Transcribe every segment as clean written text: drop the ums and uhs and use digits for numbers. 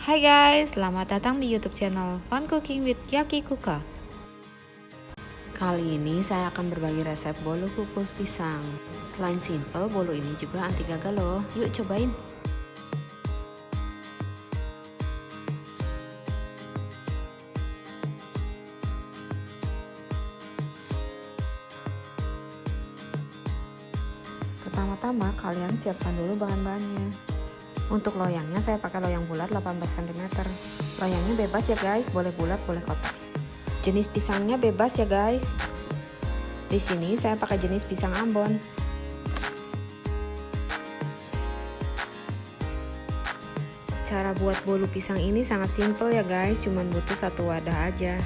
Hai guys, selamat datang di YouTube channel Fun Cooking with Yaki Kuka. Kali ini saya akan berbagi resep bolu kukus pisang. Selain simple, bolu ini juga anti gagal loh. Yuk cobain. Pertama-tama kalian siapkan dulu bahan-bahannya. Untuk loyangnya saya pakai loyang bulat 18 cm. Loyangnya bebas ya guys, boleh bulat boleh kotak. Jenis pisangnya bebas ya guys. Di sini saya pakai jenis pisang Ambon. Cara buat bolu pisang ini sangat simple ya guys, cuman butuh satu wadah aja.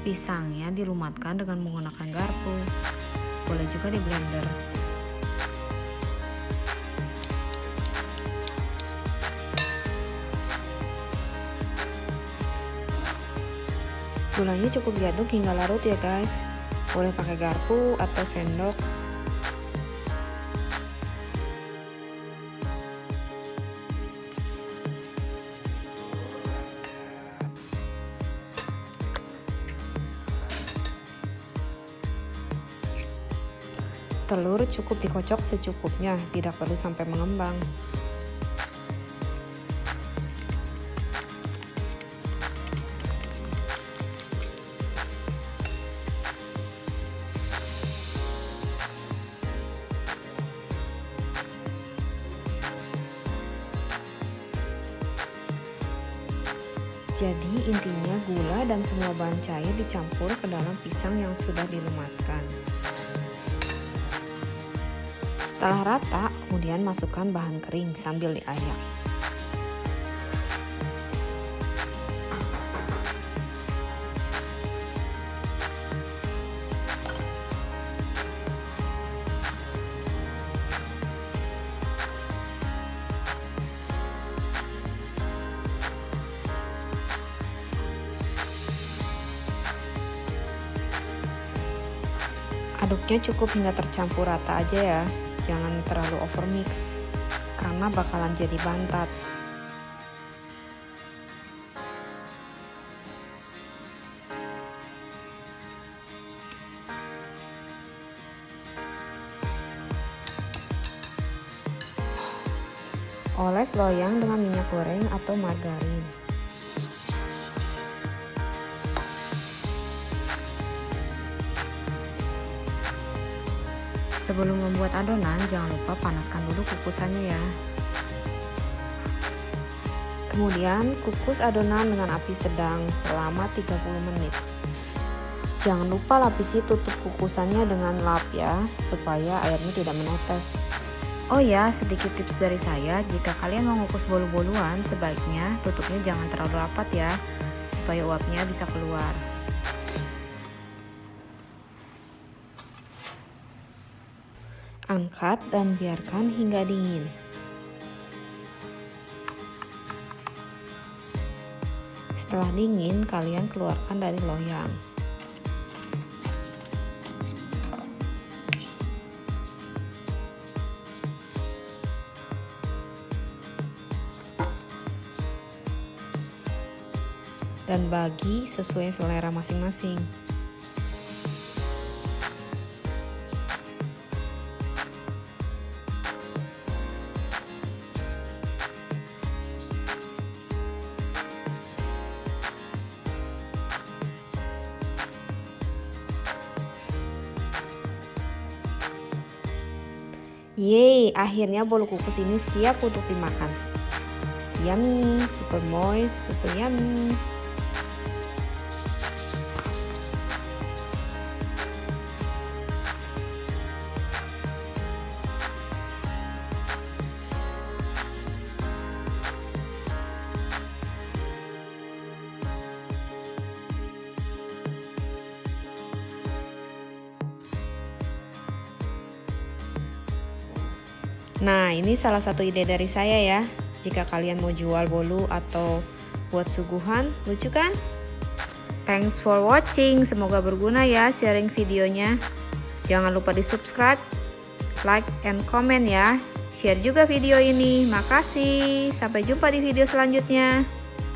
Pisangnya dilumatkan dengan menggunakan garpu. Boleh juga di blender. Gulanya cukup diaduk hingga larut ya guys. Boleh pakai garpu atau sendok. Telur cukup dikocok secukupnya, tidak perlu sampai mengembang. Jadi intinya gula dan semua bahan cair dicampur ke dalam pisang yang sudah dilumatkan. Setelah rata, kemudian masukkan bahan kering sambil diayak. Aduknya cukup hingga tercampur rata aja ya, jangan terlalu overmix karena bakalan jadi bantat. Oles loyang dengan minyak goreng atau margarin. Sebelum membuat adonan, jangan lupa panaskan dulu kukusannya ya. Kemudian kukus adonan dengan api sedang selama 30 menit. Jangan lupa lapisi tutup kukusannya dengan lap ya, supaya airnya tidak menetes. Oh ya, sedikit tips dari saya, jika kalian mau mengukus bolu-boluan, sebaiknya tutupnya jangan terlalu rapat ya, supaya uapnya bisa keluar. Angkat dan biarkan hingga dingin. Setelah dingin, kalian keluarkan dari loyang. Dan bagi sesuai selera masing-masing. Yeay, akhirnya bolu kukus ini siap untuk dimakan. Yummy, super moist, super yummy. Nah, ini salah satu ide dari saya ya. Jika kalian mau jual bolu atau buat suguhan, lucu kan? Thanks for watching, semoga berguna ya sharing videonya. Jangan lupa di subscribe, like, and comment ya. Share juga video ini. Makasih. Sampai jumpa di video selanjutnya.